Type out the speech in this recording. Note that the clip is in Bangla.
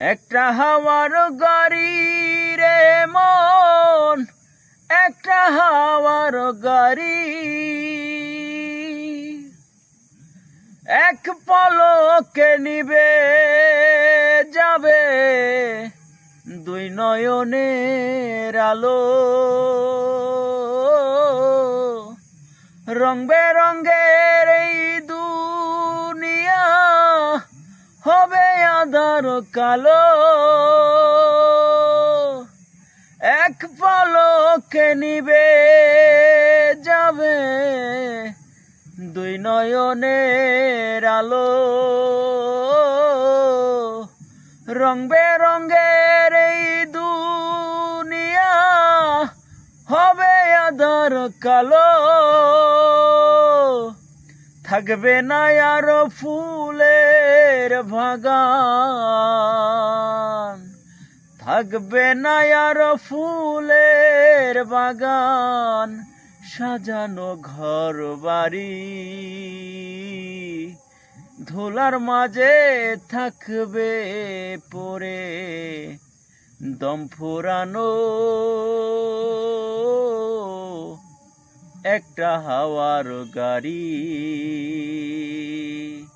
একটা হাওয়ার গাড়ি রে মন, একটা হাওয়ার গাড়ি, এক পলকে নিবে যাবে দুই নয়নের আলো। রং বেরঙের এই দুনিয়া হবে আঁধার কালো, এক পলকে নিবে যাবে দুই নয়নের আলো। রং বেরঙের এই দুনিয়া হবে আঁধার কালো, থাকবে না আর ফুলের বাগান, থাকবে না আর ফুলের বাগান, সাজানো ঘর বাড়ি ধুলার মাঝে থাকবে পড়ে দম ফুরানো একটা হাওয়ার গাড়ি।